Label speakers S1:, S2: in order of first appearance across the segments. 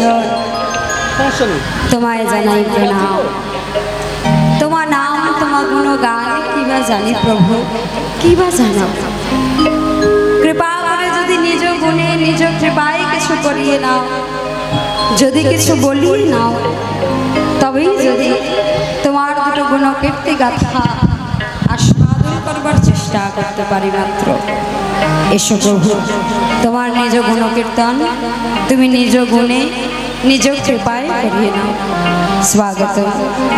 S1: সুন্দর, তোমায় জানাই প্রণাম। তোমার নাম তোমার গুণগান কিবা জানি প্রভু, কিবা জানো। কৃপা করে যদি নিজ গুণে নিজ কৃপায় কিছু করিয়ে নাও, যদি কিছু বলিয়ে নাও, তবেই যদি তোমার দুটো গুণকীর্তি গাথা আস্বাদন করবার চেষ্টা করতে পারি মাত্র। এসো প্রভু, তোমার নিজ গুণকীর্তন তুমি নিজ গুণে নিজ কৃপায় করিয়ে নাও। স্বাগত,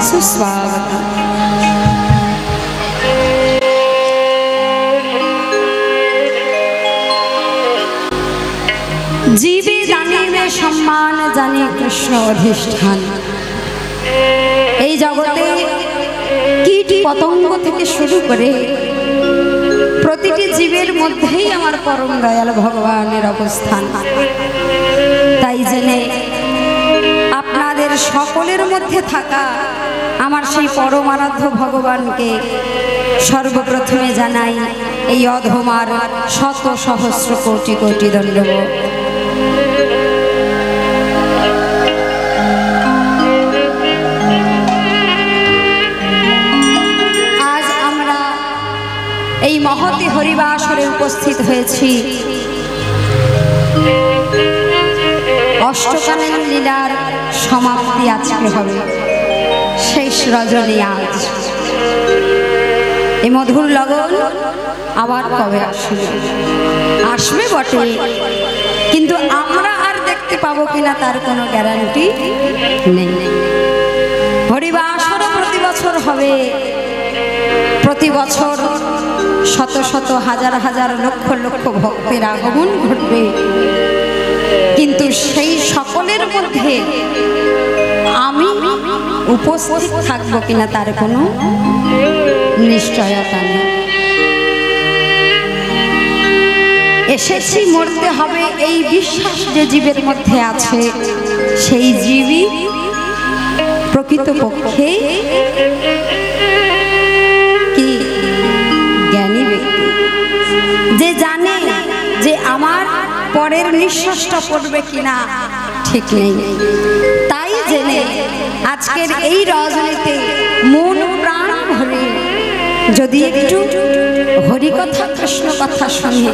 S1: সুস্বাগত। জীবে জানিবে সম্মান, জানি কৃষ্ণ অধিষ্ঠান। এই জগতে কীট পতঙ্গ থেকে শুরু করে প্রতিটি জীবের মধ্যেই আমার পরম দয়াল ভগবানের অবস্থান। তাই জেনে আপনাদের সকলের মধ্যে থাকা আমার সেই পরমারাধ্য ভগবানকে সর্বপ্রথমে জানাই এই অধমার শত সহস্র কোটি কোটি দণ্ডবোধ। আজ আমরা এই মহতি হরিবাসরে উপস্থিত হয়েছি অষ্টকালীন লীলার সমাপ্তি আজকে হবে, শেষ রজনী আজ। এই মধুর লগন আবার কবে আসবে? আসবে বটে, কিন্তু আমরা আর দেখতে পাবো কিনা তার কোনো গ্যারান্টি নেই। হরিবাসর প্রতি বছর হবে, প্রতি বছর শত শত হাজার হাজার লক্ষ লক্ষ ভক্তের আগমন ঘটবে, কিন্তু সেই সকলের মধ্যে আমি উপস্থিত থাকবো কিনা তার কোনো নিশ্চয়তা নেই। এসেছি মরতে হবে এই বিশ্বাস যে জীবের মধ্যে আছে, সেই জীবই প্রকৃতপক্ষে কি জ্ঞানী ব্যক্তি, যে জানে যে আমার পরের নিঃশ্বাসটা পড়বে কিনা ঠিক নেই। তাই জেনে আজকের এই রজনীতে মন প্রাণ ভরে যদি একটু হরিকথা কৃষ্ণ কথা শুনি,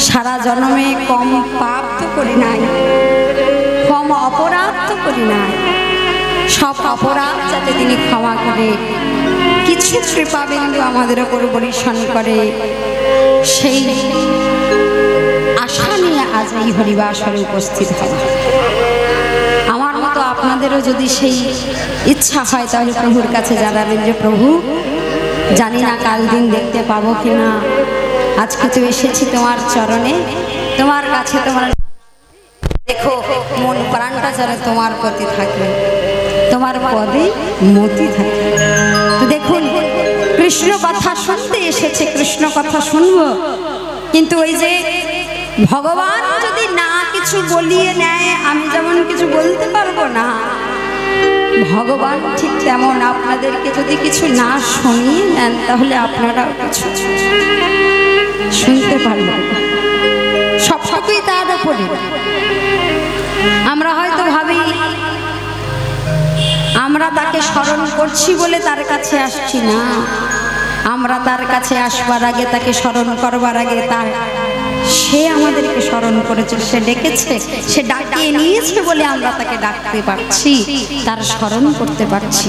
S1: সারা জন্মে কম পাপ তো করি নাই, কম অপরাধ তো করি নাই, সব অপরাধ যাতে তিনি ক্ষমা করে কিছু কৃপাবিন্দু আমাদের ওপর বর্ষণ করে, সেই আশা নিয়ে আজ এই হরিবাসরে উপস্থিত হওয়া। আমার মতো আপনাদেরও যদি সেই ইচ্ছা হয় তাহলে প্রভুর কাছে জানাবেন যে প্রভু, জানি না কাল দিন দেখতে পাবো কিনা, আজকে তো এসেছি তোমার চরণে, তোমার কাছে, তোমার দেখো মন প্রাণটা যেন তোমার প্রতি থাকে, তোমার পদে মতি থাকে। তো দেখুন, কৃষ্ণ কথা শুনতে এসেছে, কৃষ্ণ কথা শুনবো, কিন্তু ওই যে ভগবান যদি না কিছু বলিয়ে নেয়, আমি যেমন কিছু বলতে পারবো না, ভগবান ঠিক তেমন আপনাদেরকে যদি কিছু না শুনিয়ে নেন তাহলে আপনারাও কিছু শুনতে পারবেন। সবটুকুই তার উপরে। আমরা হয়তো ভাবি আমরা তাকে স্মরণ করছি বলে তার কাছে আসছি না, আমরা তার কাছে আসবার আগে, তাকে স্মরণ করবার আগে সে আমাদেরকে স্মরণ করেছে, সে ডেকেছে, সে ডাকিয়ে নিয়েছে বলে আমরা তাকে ডাকতে পারছি, তার স্মরণ করতে পারছি।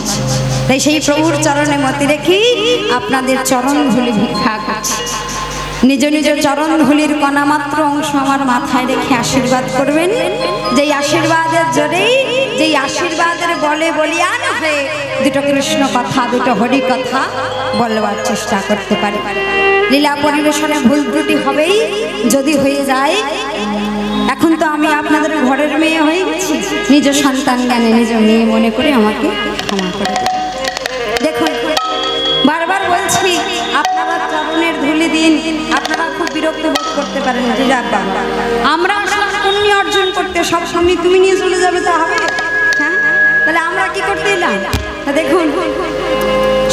S1: তাই সেই প্রভুর চরণে মতি রেখে আপনাদের চরণ ধুলি ভিক্ষা করছি। নিজ নিজ চরণ ধুলির কণামাত্র অংশ আমার মাথায় রেখে আশীর্বাদ করবেন, যেই আশীর্বাদের জোরেই, যেই আশীর্বাদের বলে বলিয়ান হয়ে দুটো কৃষ্ণ কথা, দুটো হরি কথা বলবার চেষ্টা করতে পারে। লীলা পরিবেশনে ভুল ত্রুটি হবেই, যদি হয়ে যায়। এখন তো আমি আপনাদের ঘরের মেয়ে হয়ে গেছি, নিজ সন্তান জ্ঞানে নিজ মেয়ে মনে করে আমাকে ক্ষমা করে দেখুন। বারবার বলছি, আপনারা চরণের ধুলি দিন, আপনারা খুব বিরক্ত বোধ করতে পারেন, আমরা পুণ্য অর্জন করতে সব সঙ্গে তুমি নিয়ে চলে যাবে তা হবে? হ্যাঁ, তাহলে আমরা কি করতে এলাম? দেখুন,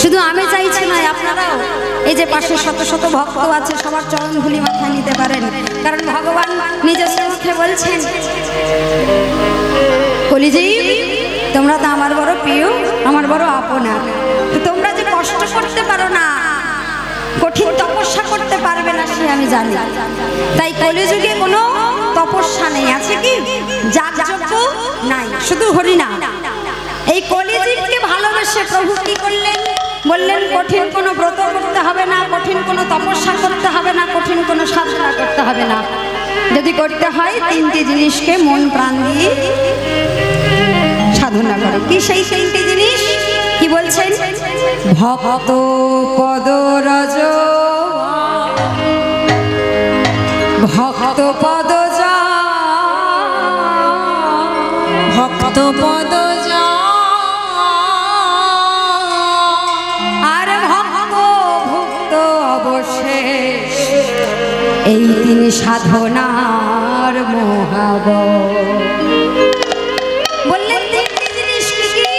S1: শুধু আমি চাইছি না, আপনারাও এই যে পাশে শত শত ভক্ত আছে, সবার চরণ ধুলি মাথায় নিতে পারেন, কারণ ভগবান নিজস্ব মুখে বলছেন, কলিজীব তোমরা তো আমার বড় প্রিয়, আমার বড় আপনা, তোমরা যে কষ্ট করতে পারো না, কঠিন তপস্যা করতে পারবে না, সে আমি জানি। তাই কলিযুগে কোনো তপস্যা নেই, আছে কি যাগযজ্ঞ নাই, শুধু হরিনাম। এই কলিজীবকে ভালোবেসে প্রভু কি করলেন, বললেন কঠিন কোনো ব্রত করতে হবে না, কঠিন কোনো তপস্যা করতে হবে না, কঠিন কোনো সাধনা করতে হবে না। যদি করতে হয় তিনটি জিনিসকে মন প্রাণ দিয়ে সাধনা করো। কি সেই তিনটি জিনিস, কি বলছেন? ভক্ত পদরজ, ভক্ত পদজ, ভক্ত পদজ, আর ভক্ত ভক্ত অবশেষ, এই তিনি সাধনার মহাব। বললেন তিনটি জিনিস কি কি?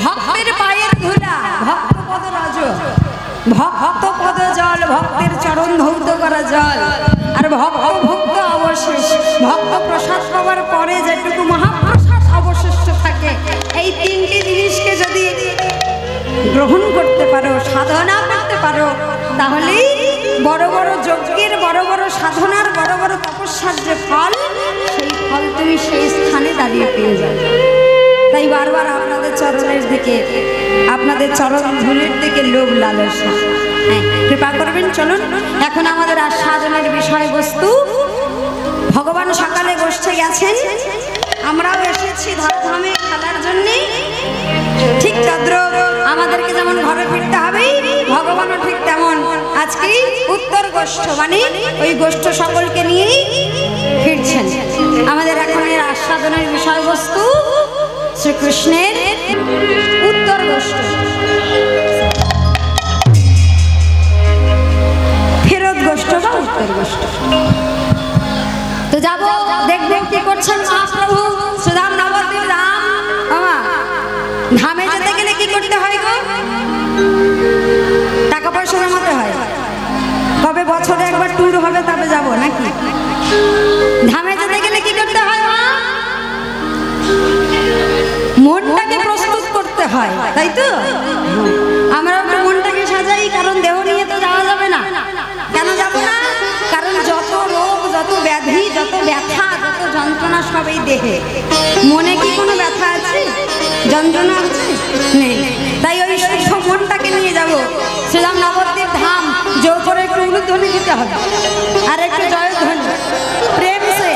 S1: ভক্তের পায়ের ধুলা, ভক্ত পদরজ, ভক্ত পদ জল, ভক্তের চরণ ধৌত করা জল, আর ভক্ত ভক্ত অবশেষ, ভক্ত প্রসাদ পাওয়ার পরে যেটুকু মহাপ্রসাদ অবশিষ্ট থাকে, এই তিনটি জিনিসকে যদি গ্রহণ করতে পারো, সাধনা করতে পারো, তাহলেই বড় বড় যজ্ঞের, বড় বড় সাধনার, বড় বড় তপস্যার যে ফল, সেই ফল তুমি সেই স্থানে দাঁড়িয়ে পেয়ে যাবে। তাই বারবার আপনাদের চরণের দিকে, আপনাদের চরণ ধুলির দিকে লোভ লালসা, কৃপা করবেন। চলুন এখন আমাদের আস্বাদনের বিষয়বস্তু। ভগবান সকালে গোষ্ঠে গেছেন, আমরাও এসেছি ধরাধামে খেলার জন্যে। ঠিক তদ্র আমাদেরকে যেমন ঘরে ফিরতে হবে, ভগবানও ঠিক তেমন আজকে উত্তর গোষ্ঠ, মানে ওই গোষ্ঠ সকলকে নিয়েই ফিরছেন। আমাদের এখনের আস্বাদনের বিষয়বস্তু শ্রীকৃষ্ণের উত্তর গোষ্ঠ, ফেরত গোষ্ঠ বা উত্তর গোষ্ঠ। তো যাবো, দেখবো কি করছেন মহাপ্রভু সুদাম নবদ্বীপ ধাম। ধামে যেতে গেলে কি করতে হয় গো? টাকা পয়সা জমাতে হয়। কবে বছরে একবার ট্যুর হবে, তবে যাবো নাকি? ধামে যেতে গেলে কি করতে হয়? মনটাকে প্রস্তুত করতে হয়, তাই তো? আমরা একটু মনটাকে সাজাই, কারণ দেহ নিয়ে তো যাওয়া যাবে না। কেন যাব না? কারণ যত রোগ, যত ব্যাধি, যত ব্যথা, যত যন্ত্রণা সব এই দেহে। মনে কি কোনো ব্যথা আছে, যন্ত্রণা আছে? নেই। তাই ওই শুদ্ধ মনটাকে নিয়ে যাব শ্রীরাম নবদ্বীপ ধাম। জোর করে একটু উলুধ্বনি দিতে হবে, আর একটু জয়ধ্বনি প্রেম সে।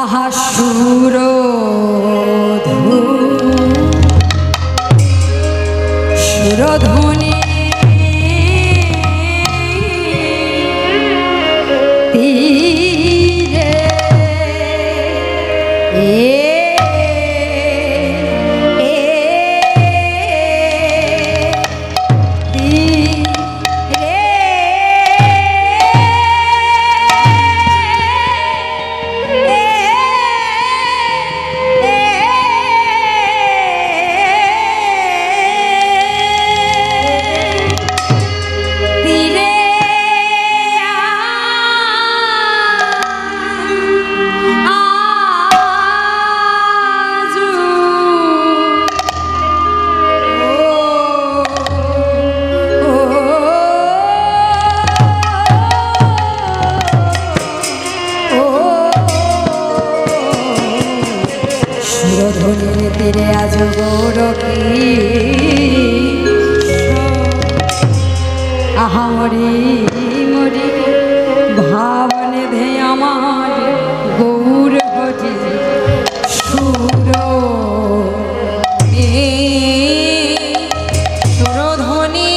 S1: আহা সুর সুরধ্বনি তীরে আজ গৌরী আহা মরি মরি ভাবনে ধে আমার গৌর ঘটি সুর সুরধ্বনি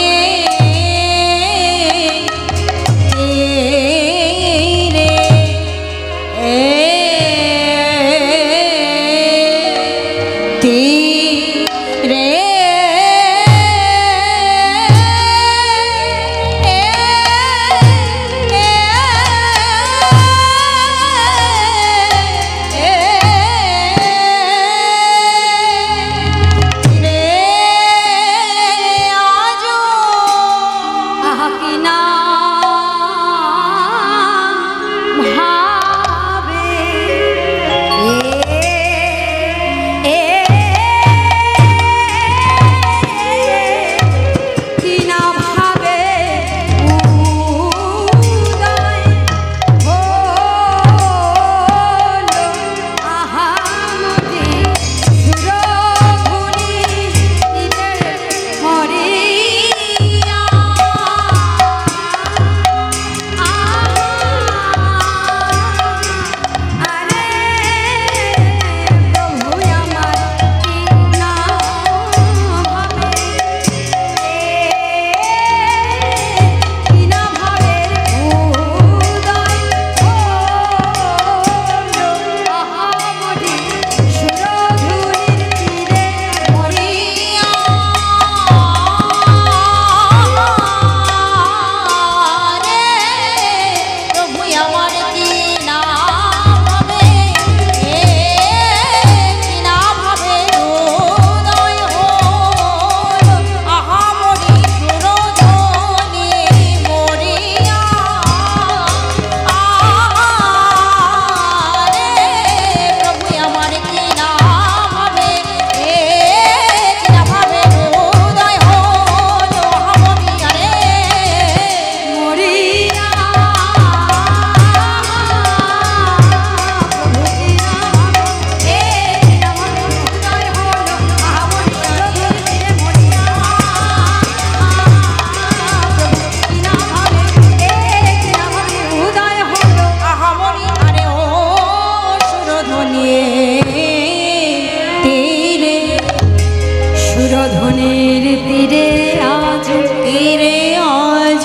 S1: তীরে আজ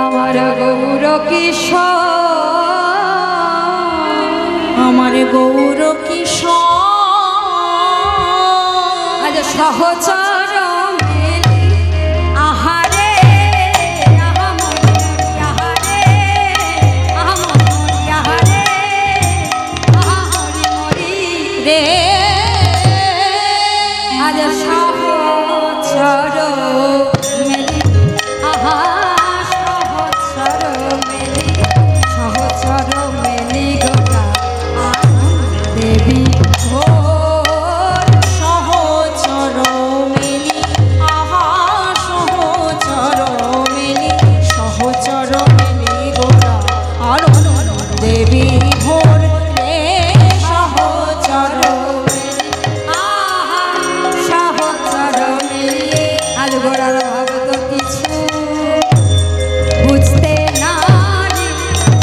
S1: আমার গৌর কিশোর,
S2: আমার গৌর কিশোর
S1: আজ সহচর মেলি আহারে আহারে আহারে মরি
S2: রে
S1: আজ সহচর মেলি আহা সহচর মেলি গোটা দেবী
S2: সহচর মেলি আহা সহচর মেলি গোরা আর দেবী ভোর রে সহচর
S1: আহা সহচর মেলি আজ গোড়ার ভক্ত কিছু বুঝতে নারি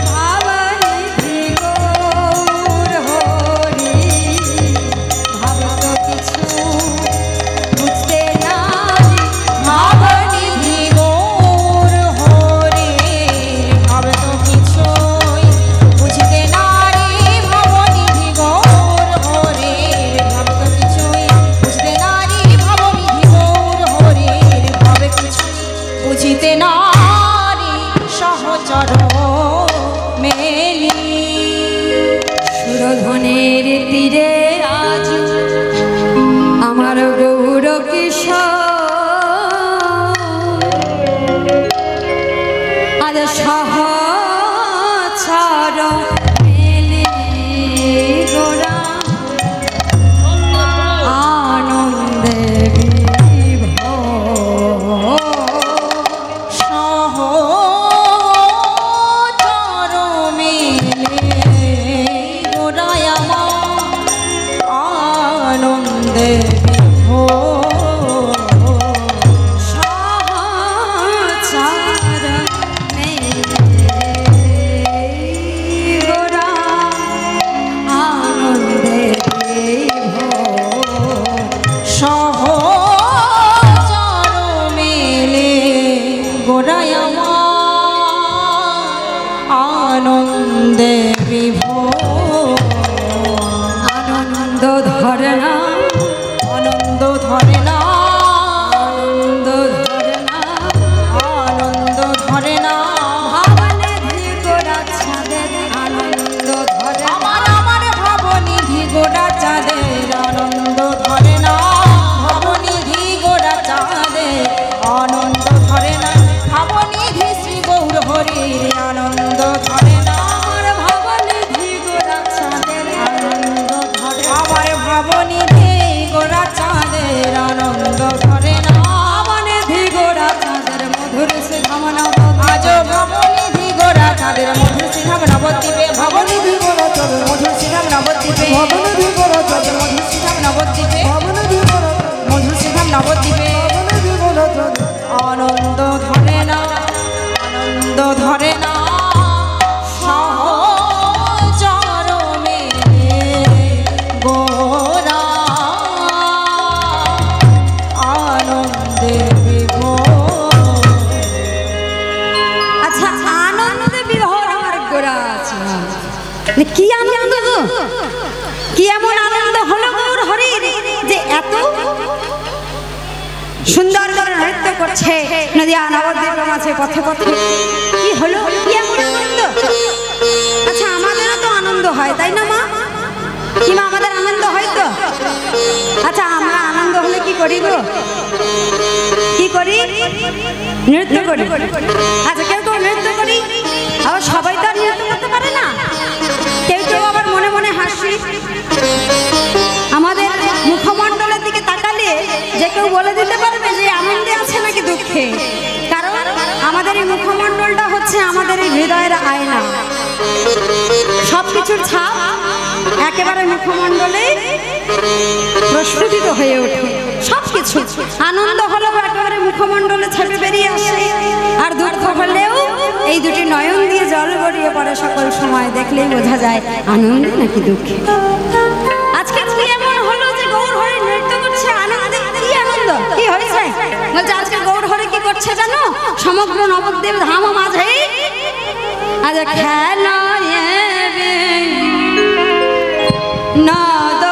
S1: ভাবনি গৌর হরি ভক্ত কিছু বুঝতে নারি
S2: ভাবনিধি গৌর হরে ভাবে তো কিছুই বুঝতে নারী ভাবনিধি গৌর হরে ভাবে তো কিছুই বুঝতে নারী ভাবনিধি গৌর হরে ভাবে কিছুই বুঝিতে নারী সহচর মেলি
S1: সুরধনের তীরে আজ আমার গৌর কিশোর আজ সহচর মেলি গোরা আনন্দে বিভোর
S2: সহচর মেলে গোড়ায় আমার আনন্দে বিভোর
S1: সহচর মেলি গোরা আনন্দে বিভোর
S2: সহচর মেলে গোড়ায় আমার আনন্দে বিভোর
S1: আনন্দ ধরে না
S2: আনন্দ ধরে না
S1: আনন্দ ধরে না
S2: আনন্দ ধরে না
S1: ভাবনিধি গোরা ছাদের আনন্দ ধরে না
S2: আমার ভাবনিধি গোড়া চাঁদের আনন্দ ধরে না ভাবনিধি গোড়া চাঁদের আনন্দ ধরে না ভাবনিধি শ্রী গৌর হরির আনন্দ ধরে না
S1: আমার ভাবনিধি গোরা ছাদের আনন্দ ধরে
S2: আমার ভাবনিধি গোড়া চাঁদের আনন্দ ধরে না
S1: ভাবনিধি গোরা ছাদের মধুর সে ধামনা
S2: আজ ভাবনিধি গোড়া চাঁদের মধুর সিধাম নবদ্বীপে ভাবনিধি গোড়া চাঁদের মধুর সিধাম নবদ্বীপে ভাবনিধি গোড়া চাঁদের মধুর সিধাম নবদ্বীপে মধুর সিধাম নবদ্বীপে আনন্দ ধরে না আনন্দ ধরে না সহচর মেলে গোরা আনন্দে বিভোর
S1: আচ্ছা আনন্দে বিভোর আমার গোরা আছে কি আনন্দ গো কি এমন আনন্দ হলো গৌর হরির যে এত সুন্দর করে নৃত্য করছে নদিয়া নবদ্বীপের মাঝে পথে পথে কি হলো কি এমন আনন্দ আচ্ছা আমাদেরও তো আনন্দ হয় তাই না মা কি মা আমাদের আনন্দ হয় তো আচ্ছা আমরা আনন্দ হলে কি করি গো কি করি নৃত্য করি আচ্ছা কেউ কেউ নৃত্য করি আবার সবাই তো আর নৃত্য করতে পারে না কেউ কেউ আবার মনে মনে হাসি আমাদের মুখমণ্ডলের দিকে তাকালে যে কেউ বলে দিতে পারবে যে আনন্দে আছে নাকি দুঃখে কারণ আমাদের এই মুখমণ্ডলটা হচ্ছে আমাদের এই হৃদয়ের আয়না সবকিছুর ছাপ একেবারে মুখমণ্ডলে প্রস্ফুটিত হয়ে ওঠে সবকিছু আনন্দ হলেও একেবারে মুখমণ্ডলে ছেপে বেরিয়ে আসে আর দুঃখ হলেও এই দুটি নয়ন দিয়ে জল গড়িয়ে পড়ে সকল সময় দেখলেই বোঝা যায় আনন্দ নাকি দুঃখে আজকে কি এমন হলো যে গৌর হরি নৃত্য করছে আনন্দে কি আনন্দ কি হয়েছে করছে জানো? সমগ্র নবদ্বীপ ধাম মাঝে আজ খেলা নদ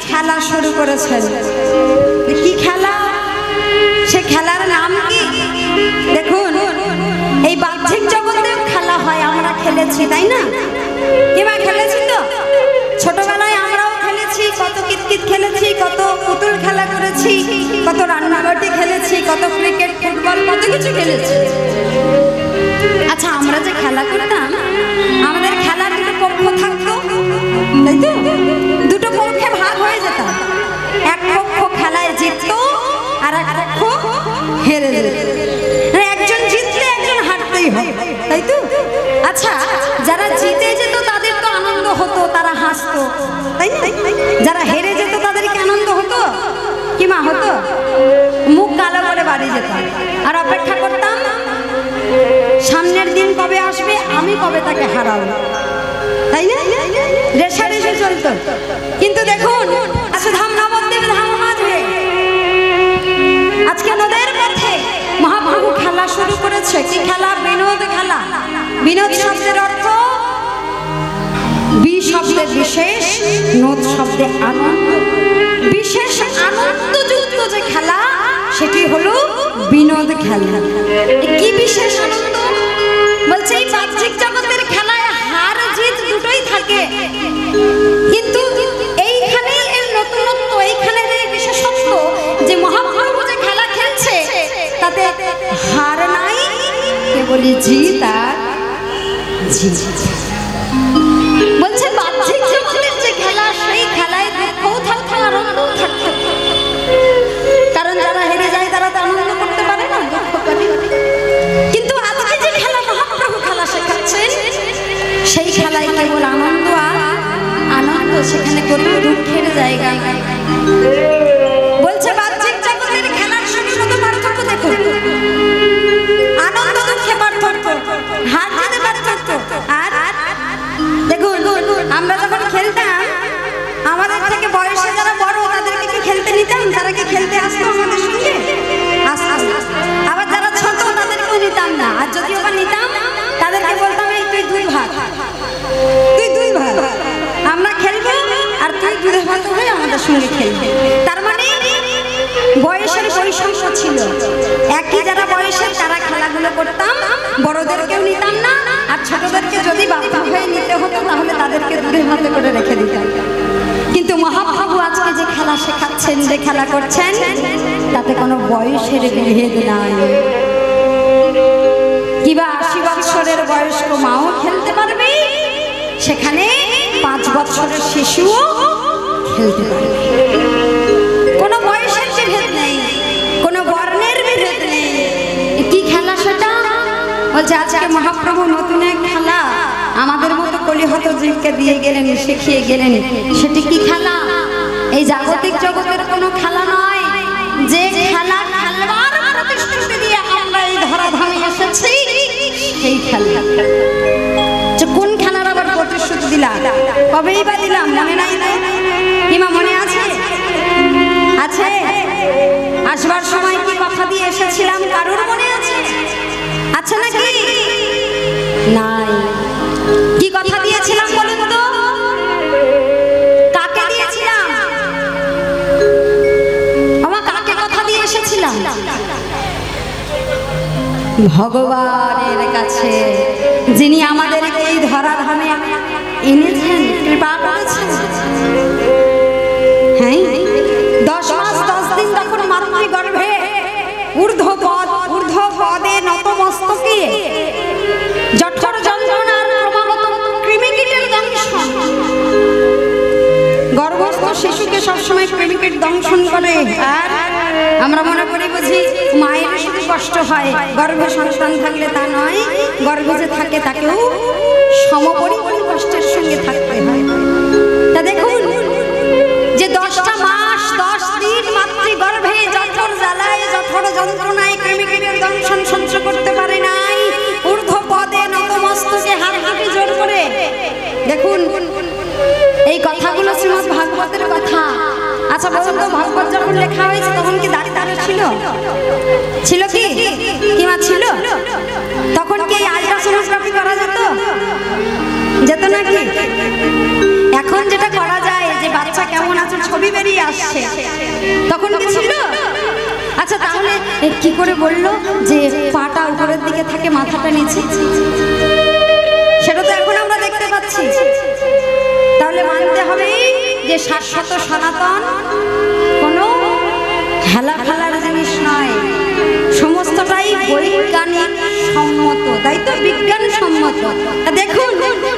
S1: খেলা শুরু করেছেন। কি খেলা? সে খেলার নাম কি? দেখুন, এই বাহ্যিক জগতেও খেলা হয়, আমরা খেলেছি তাই না? এবার খেলেছি তো, ছোটবেলায় আমরাও খেলেছি, কত কিতকিত খেলেছি, কত পুতুল খেলা করেছি, কত রান্নাবাটি খেলেছি, কত ক্রিকেট ফুটবল কত কিছু খেলেছি। আচ্ছা, আমরা যে খেলা করতাম, আমাদের খেলার দুটো পক্ষ থাকতো তাই তো? দুটো পক্ষে ভাগ হয়ে যেত, এক পক্ষ খেলায় জিতত আর এক পক্ষ হেরে যেত। একজন জিতলে একজন হারতেই হবে তাই তো? আচ্ছা, যারা জিতে যেত তাদের তো আনন্দ হতো, তারা হাসতো তাই না? যারা হেরে যেত তাদের কি আনন্দ হতো? কি মা হতো? মুখ কালো করে বাড়ি যেত আর অপেক্ষা করতাম সামনের দিন কবে আসবে, আমি কবে তাকে হারাবো তাই না? রেশারেশি চলতো। কিন্তু দেখুন, আচ্ছা ধাম নবদ্বীপ ধাম মাঝে আজকে নদের পথে মহাপ্রভু খেলা শুরু করেছে। কি খেলা? বিনোদ খেলা। বিনোদ শব্দের অর্থ বি শব্দে বিশেষ, নোদ শব্দে আনন্দ। বিশেষ আনন্দযুক্ত যে খেলা সেটি হলো বিনোদ খেলা। কি বিশেষ আনন্দ? বলছে এই বাহ্যিক জগতের খেলায় হার জিত দুটোই থাকে, কিন্তু এইখানে এর নতুনত্ব, এইখানের এই বিশেষত্ব যে মহাপ্রভু যে খেলা খেলছে তাতে হার নাই, কেবলই জিত আর জিত। বলছে বাহ্যিক জগতের যে খেলা, সেই খেলায় দুঃখও থাকতো আনন্দও থাকতো, কারণ যারা হেরে যায় তারা তো আনন্দ করতে পারে না, দুঃখ করে। কিন্তু আজকে যে খেলা মহাপ্রভু খেলা শেখাচ্ছেন, সেই খেলায় কেবল আনন্দ আর আনন্দ, সেখানে কোনো দুঃখের জায়গা নাই। বলছে বাহ্যিক জগতের খেলার সঙ্গে শুধু পার্থক্য দেখুন, আনন্দ দুঃখে পার্থক্য, হার খেলতাম, আমাদের থেকে বয়সে যারা বড় তাদেরকে কি খেলতে নিতাম? তারা কি খেলতে আসতো আমাদের সঙ্গে? আসতো। আবার যারা ছোট তাদেরকেও নিতাম না। আর যদি আবার নিতাম তাদেরকে বলতাম, এই তুই দুই ভাগ, তুই দুই ভাগ, আমরা খেলবো আর তুই দুই ভাগ হয়ে আমাদের সঙ্গে খেলবি। তার মানে বয়সের বৈষম্য ছিল। একই যারা বয়সের তারা খেলাগুলো করতাম, বড়দেরকেও নিতাম না। আর ছোটদেরকে যদি বাবা হয়ে নিতে হতো তাহলে তাদেরকে দূরে হাতে করে রেখে দিতাম। কিন্তু মহাপ্রভু আজকে যে খেলা শেখাচ্ছেন, যে খেলা করছেন, তাতে কোনো বয়সের বিভেদ নাই। কিবা 80 বছরের বয়স্ক মাও খেলতে পারবে, সেখানে 5 বছরের শিশুও খেলতে পারবে। কোনো বয়সের বিভেদ নেই, কোনো বর্ণের বিভেদ নেই। কি খেলা সেটা? বলছে আজকে মহাপ্রভু নতুন এক খেলা আমাদের মতো কলিহত জীবকে দিয়ে গেলেন, শিখিয়ে গেলেন। সেটি কি খেলা? এই জাগতিক জগতের কোনো খেলা নয়, যে খেলা খেলবার প্রতিশ্রুতি দিয়ে আমরা এই ধরাধামে এসেছি, সেই খেলা। যে কোন খেলার আবার প্রতিশ্রুতি দিলাম? কবেই বা দিলাম? মনে নাই? কিমা মনে আছে? আছে? আসবার সময় কি কথা দিয়ে এসেছিলাম কারোর মনে আছে? আছে নাকি? নাই। কি কথা দিয়েছিলাম বলুন তো? কাকে দিয়েছিলাম? আমার কাকে কথা দিয়ে এসেছিলাম? ভগবানের কাছে, যিনি আমাদেরকে এই ধরাধামে এনেছেন, কৃপা করেছেন। হ্যাঁ, 10 মাস 10 দিন তখন মাতৃগর্ভে ঊর্ধ্ব পদে নতমস্তকে জঠর যন্ত্রণার ক্রমাগত কৃমিকীটের দংশন। গর্ভস্থ শিশুকে সবসময় কৃমিকীট দংশন করে। আর আমরা মনে করি বুঝি মায়ের শুধু কষ্ট হয়, গর্ভে সন্তান থাকলে তা নয়, গর্ভে যে থাকে তাকেও সমপরিমাণ কষ্টের সঙ্গে থাকতে হয়। তা দেখুন যে 10টা মাস 10 দিন মাতৃগর্ভে জঠর জ্বালায়, জঠর যন্ত্রণায় কৃমিকীটের দংশন সহ্য করতে পারে নাই, ঊর্ধ্ব পদে নতমস্তকে হাত হাঁটি জোর করে। দেখুন এই কথাগুলো শ্রীমদ্ ভাগবতের কথা। আচ্ছা বলুন তো, ভাগবত যখন লেখা হয়েছে তখন কি দাড়ি তার ছিল? ছিল কি? কিমা ছিল? তখন কি আল্ট্রাসোনোগ্রাফি করা যেত? যেত নাকি? এখন যেটা করা যায়, যে বাচ্চা কেমন আছে ছবি বেরিয়ে আসছে, তখন কি ছিল? আচ্ছা তাহলে কি করে বললো যে পাটা উপরের দিকে থাকে মাথাটা নিচে? সেটা তো এখন আমরা দেখতে পাচ্ছি। তাহলে মানতে হবে যে শাশ্বত সনাতন কোনো খেলার জিনিস নয়, সমস্তটাই বৈজ্ঞানিক সম্মত, তাই তো? বিজ্ঞান সম্মত। দেখুন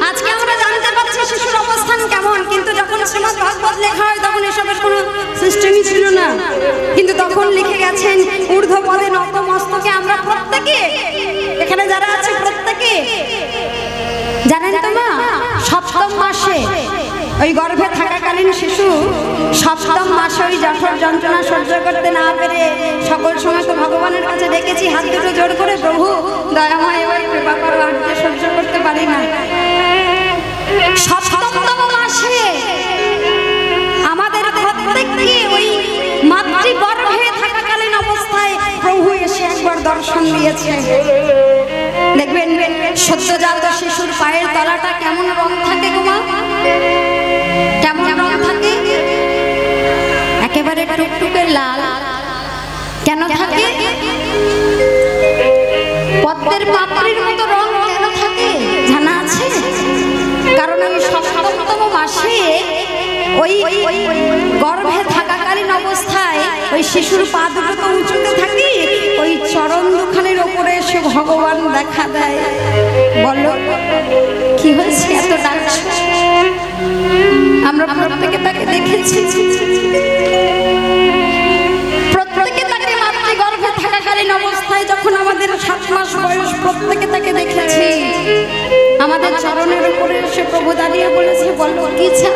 S1: আজকে আমরা জানতে পারছি শিশুর অবস্থান কেমন, কিন্তু যখন শ্রীমদ্ ভাগবত লেখা হয় তখন এসবের কোনো সিস্টেমই ছিল না। কিন্তু তখন লিখে গেছেন ঊর্ধ্ব পদে নতমস্তকে। আমরা প্রত্যেকে, এখানে যারা আছে প্রত্যেকে জানেন তো মা, 7ম মাসে ওই গর্ভে থাকাকালীন শিশু 7ম মাসে ওই জঠর যন্ত্রণা সহ্য করতে না পেরে সকল সময় তো ভগবানের কাছে ডেকেছি হাত দুটো জোর করে, প্রভু দয়াময় এবার কৃপা করো, আর সহ্য করতে পারি না। 7তম মাসে আমাদের প্রত্যেককে ওই মাতৃগর্ভে থাকাকালীন অবস্থায় প্রভু এসে একবার দর্শন দিয়েছে। দেখবেন সদ্যজাত শিশুর পায়ের তলাটা কেমন রং থাকে গো মা? কেমন রং থাকে? একেবারে টুকটুকে লাল। কেন থাকে? পদ্মের পাপড়ির মতো রং কেন থাকে জানা আছে? কারণ ওই 7তম মাসে ওই গর্ভে থাকাকালীন অবস্থায় ওই শিশুর পা দুটো তো উঁচুতে থাকে, ওই চরণ দুখানের ওপরে এসে ভগবান দেখা দেয়। বলো কি হয়েছে এত ডাকছো? আমরা প্রত্যেকে তাকে দেখেছি, প্রত্যেকে তাকে মাতৃগর্ভে থাকাকালীন অবস্থায় যখন আমাদের 7 মাস বয়স, প্রত্যেকে তাকে দেখেছি। আমাদের চরণের উপরে এসে প্রভু দাঁড়িয়ে বলেছে, বলো কি চাও?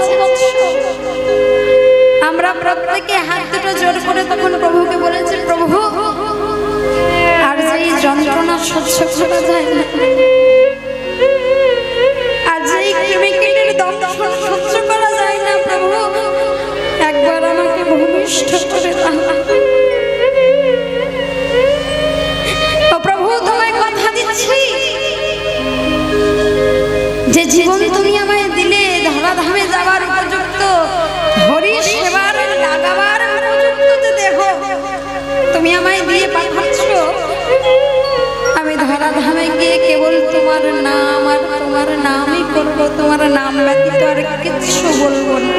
S1: আমরা প্রত্যেকে হাত দুটো জোর করে তখন প্রভুকে বলেছে, প্রভু আর যেই যন্ত্রণা সহ্য করা যায় না, আর যেই কৃমিকীটের দংশন সহ্য করা যায় না প্রভু, একবার আমাকে ভূমিষ্ঠ করে দাও। ও প্রভু, তোমায় কথা দিচ্ছি যে জীবন তুমি আমায় দিলে ধরাধামে যাবার উপযুক্ত, হরি সেবার লাগাবার উপযুক্ত যে দেহ তুমি আমায় দিয়ে পাঠাচ্ছ, আমি ধরাধামে গিয়ে কেবল তোমার নাম আর তোমার নামই করব, তোমার নাম ব্যতীত আর কিচ্ছু বলবো না।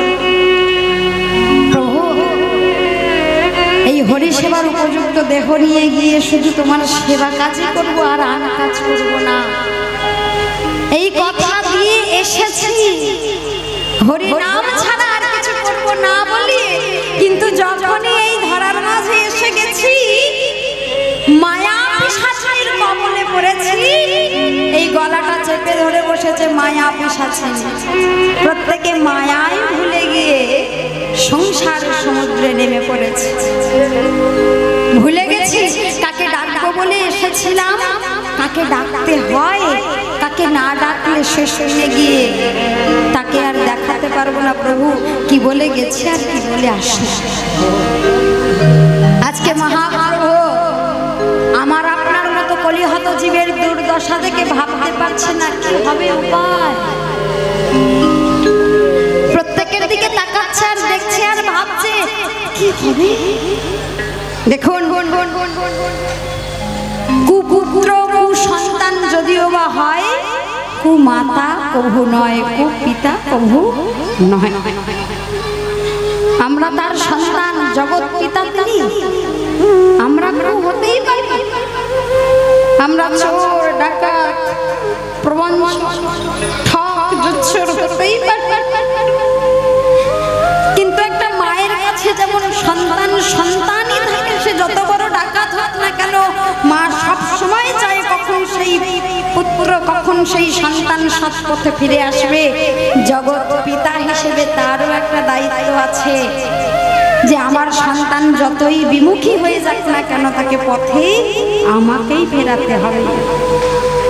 S1: প্রভু, এই হরি সেবার উপযুক্ত দেহ নিয়ে গিয়ে শুধু তোমার সেবা কাজই করব, আর আন কাজ করব না। এই কথা দিয়ে এসেছি, হরি নাম ছাড়া আর কিছু করব না বলি, কিন্তু যখনই এই ধরার মাঝে এসে গেছি, মায়া পিশাচির কবলে পড়েছি, এই গলাটা চেপে ধরে বসেছে মায়া পিশাচি। প্রত্যেকে মায়ায় ভুলে গিয়ে সংসার সমুদ্রে নেমে পড়েছে। ভুলে গেছি কাকে ডাকবো বলে এসেছিলাম, কাকে ডাকতে হয়, তাকে না ডাকলে শেষ হয়ে গিয়ে তাকে আর দেখাতে পারবো না। প্রভু, কি বলে গেছি আর কি বলে আসি। আজকে মহাপ্রভু আমার আপনার মতো কলিহত জীবের দুর্দশা দেখে ভাবতে পারছে না কি হবে উপায়। প্রত্যেকের দিকে তাকাচ্ছে আর দেখছে আর ভাবছে কি হবে। দেখুন, কুপুত্র কুসন্তান যদিও বা হয়, কুমাতা কভু নয়, কুপিতা কভু নয়। আমরা তার সন্তান, জগৎ পিতা তিনি, আমরা কু হতেই পারি। আমরা চোর, ডাকাত, প্রবঞ্চক, ঠক, জুচ্ছর হতেই পারি। কিন্তু একটা মায়ের কাছে যেমন সন্তান সন্তানই থাকে, সে যত বড় ডাকাত হোক না কেন, মা সব সময় চায় কখন সেই পুত্র, কখন সেই সন্তান সৎ পথে ফিরে আসবে। জগৎ পিতা হিসেবে তারও একটা দায়িত্ব আছে যে আমার সন্তান যতই বিমুখী হয়ে যাক না কেন, তাকে পথে আমাকেই ফেরাতে হবে।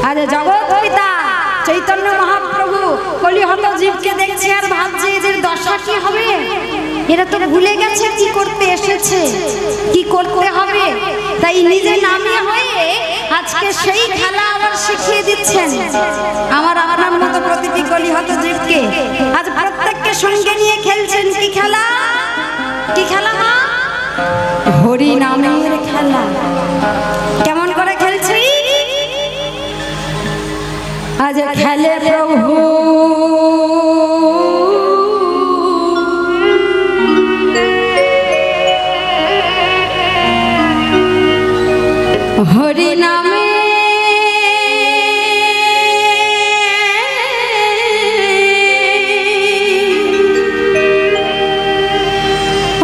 S1: আর জগৎ পিতা চৈতন্য মহাপ্রভু কলিহত জীবকে দেখছে আর ভাবছে এদের দশা কি হবে। এরা তো ভুলে গেছে কি করতে এসেছে, কি করতে হবে। তাই নিজে নামে হয়ে আজকে সেই খেলা আবার শিখিয়ে দিচ্ছেন আমার আপনার মতো প্রতিটি কলিহত জীবকে। আজ প্রত্যেককে সঙ্গে নিয়ে খেলছেন কি খেলা, কি খেলা মা? হরি নামের খেলা। কেমন করে খেলছি? আজ খেলে প্রভু হরি নামে,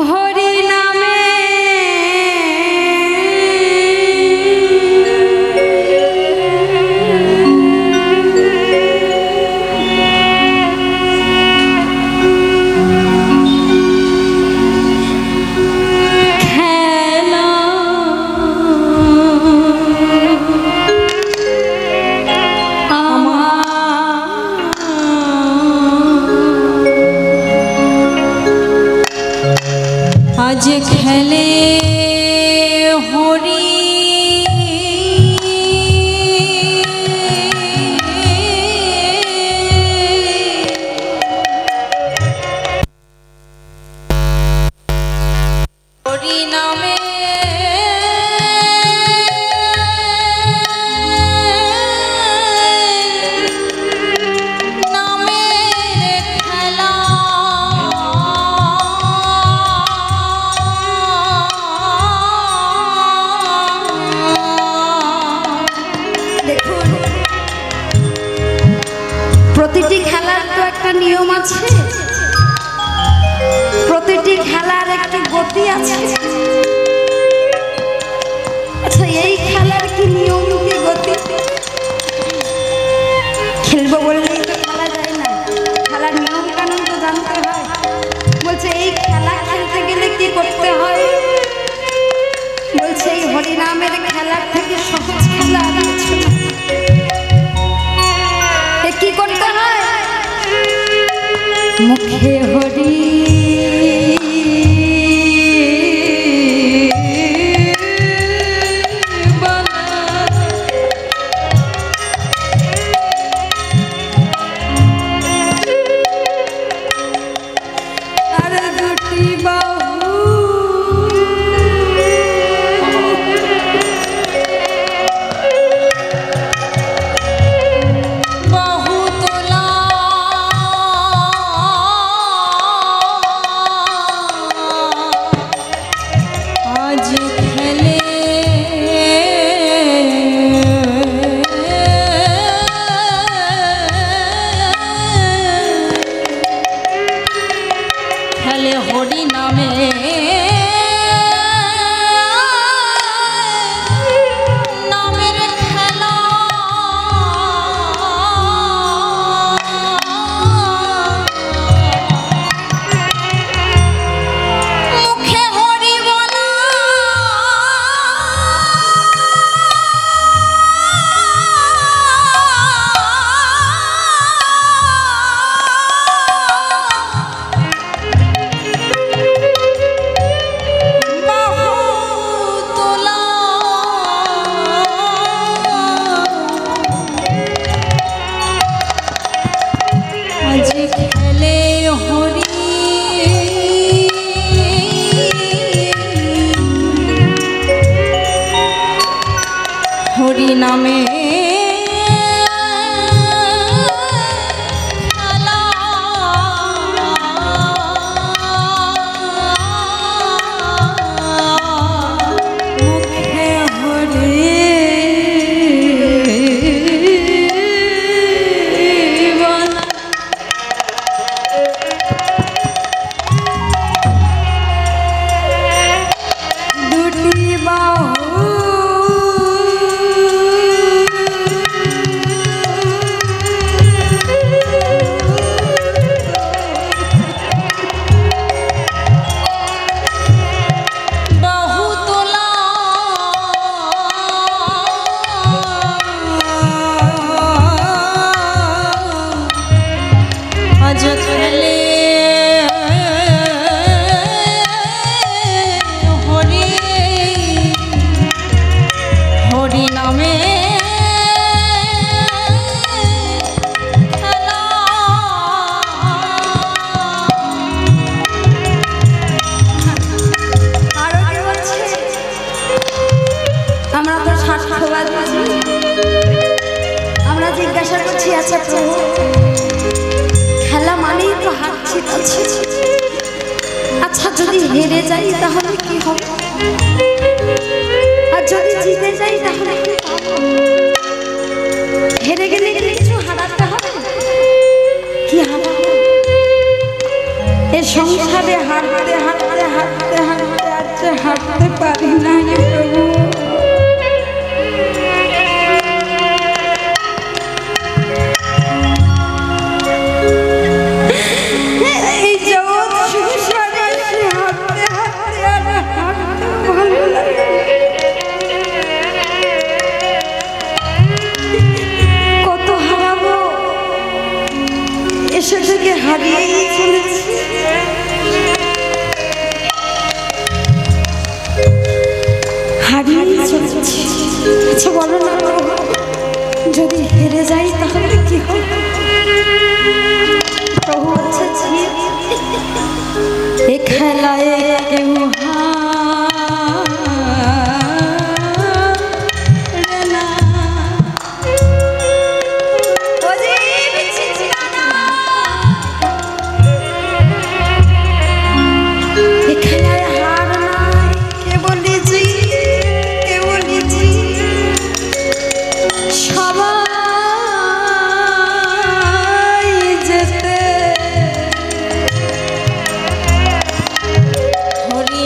S1: হরি নামে
S2: আজ খেলে হরি হরি নামে, নামের খেলা।
S1: দেখুন, প্রতিটি খেলার তো একটা নিয়ম আছে, প্রতিটি খেলার একটি গতি আছে। আচ্ছা, এই খেলার কি নিয়ম কি গতি? খেলবো বললেই তো খেলা যায় না, খেলার নিয়ম কানুন তো জানতে হয়। বলছে এই খেলা খেলতে গেলে কি করতে হয়? বলছে এই হরিনামের খেলার থেকে সহজ খেলা আর কিছু না। কি করতে হয়? মুখে হরি
S2: হরি নামে
S1: আমরা জিজ্ঞাসা করছি, আচ্ছা প্রভু খেলা মানেই তো হার জিত আছে, আচ্ছা যদি হেরে যাই তাহলে কি হবে, আর যদি জিতে যাই তাহলে কি পাবো? হেরে গেলে কিছু হারাতে হবে, কি হারাবো? এ সংসারে হারতে হারতে হারতে হারতে আর হারতে পারি না প্রভু। সেটাকে হারিয়ে চলেছি, হারিয়ে চলেছি। আচ্ছা বলো না, যদি হেরে যাই তাহলে কি হবে? প্রভু আচ্ছা এ খেলায় কেউ
S2: হরি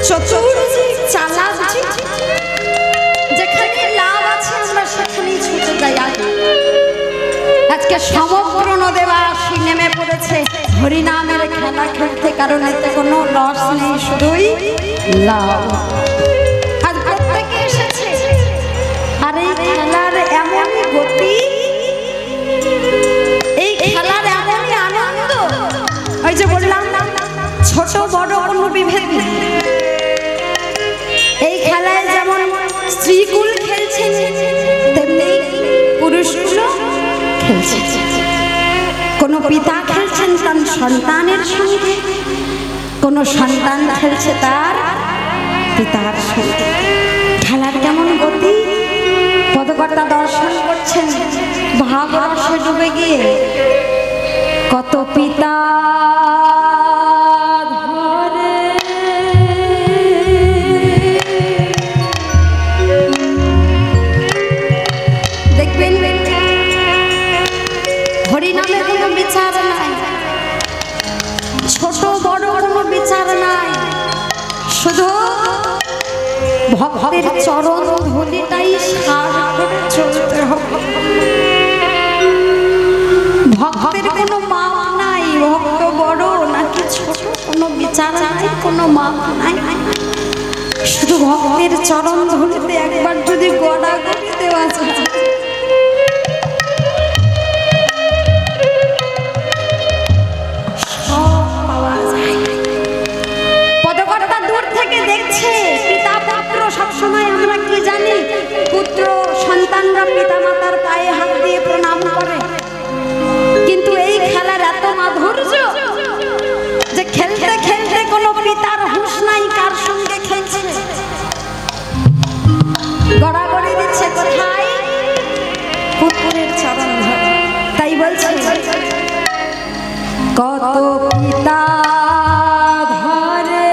S1: চতুর যে চালাক যে, যেখানে লাভ আছে আমরা সেখানেই ছুটে যাই আগে। আজকে সমগ্র নদেবাসী নেমে পড়েছে হরিনামের খেলা খেলতে, কারণ এতে কোনো লস নেই, শুধুই লাভ। আজ প্রত্যেকে এসেছে, আর এই খেলার এমনই গতি, এই খেলার এমনই আনন্দ। ওই যে বললাম ছোট বড় কোনো বিভেদ নেই। এই খেলায় যেমন স্ত্রীকুল খেলছে, তেমনি পুরুষগুলো খেলছে। কোনো পিতা খেলছেন তার সন্তানের সঙ্গে, কোনো সন্তান খেলছে তার পিতার সঙ্গে। খেলার কেমন গতি, পদকর্তা দর্শন করছেন ভাবরসে ডুবে গিয়ে। কত পিতা ধরে দেখবেন হরিনামে কোনো বিচার নাই, ছোট বড় কোনো বিচার নাই, শুধু ভক্তের চরণ ধুলিটাই সার করে চলতে হবে। ভক্তের কোনো মাপ নাই, ভক্ত বড় নাকি ছোট কোনো বিচার নাই, কোনো মাপ নাই। শুধু ভক্তের চরণ ধুলিতে একবার যদি গড়া গড়ি দেওয়া যায়, পদকর্তা দূর থেকে দেখছে, পিতা পুত্র সবসময় আমরা কি জানি, পুত্র সন্তানরা পিতা মাতার পায়ে হাত দিয়ে প্রণাম করে। কিন্তু এই খেলার এত মাধুর্য যে খেলতে খেলতে কোনো পিতার হুঁশ নাই কার সঙ্গে খেলছে, গড়াগড়ি দিচ্ছে কোথায়, পুত্রের চরণ ধরে। তাই বলছে কত পিতা ধরে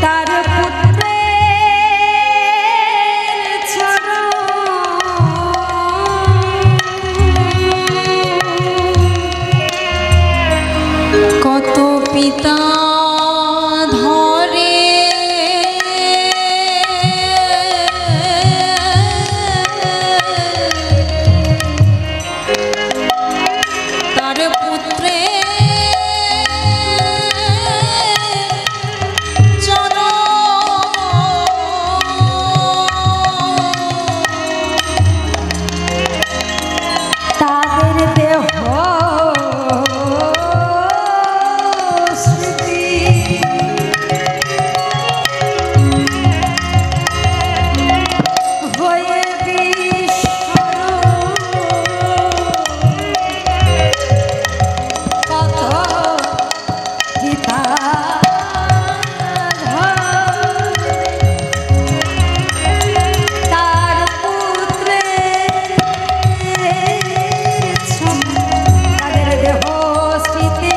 S1: তার পুত্রের চরণ,
S2: কত পিতা ধরে তার পুত্রের চরণ,
S1: তাদের দেহ হয়ে কত পিতা তার পুত্রের তাদের দেহ স্মৃতি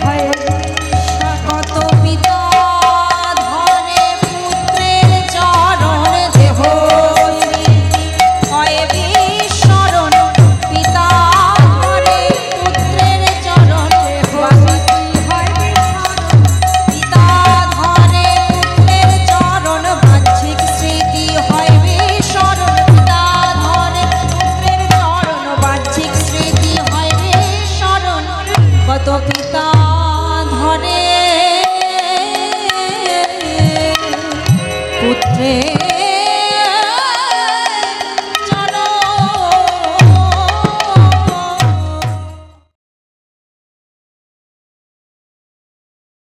S1: হয়ে
S2: কত পিতা ধরে পুত্রের চরণ, দেহ স্মৃতি হয় বিস্মরণ। পিতা ধরে পুত্রের চরণ, দেহ স্মৃতি হয় বিস্মরণ। পিতা ধরে পুত্রের চরণ, বাহ্যিক স্মৃতি হয় বিস্মরণ। পিতা ধরে পুত্রের চরণ, বাহ্যিক স্মৃতি হয় বিস্মরণ। কত পিতা ধরে পুত্রের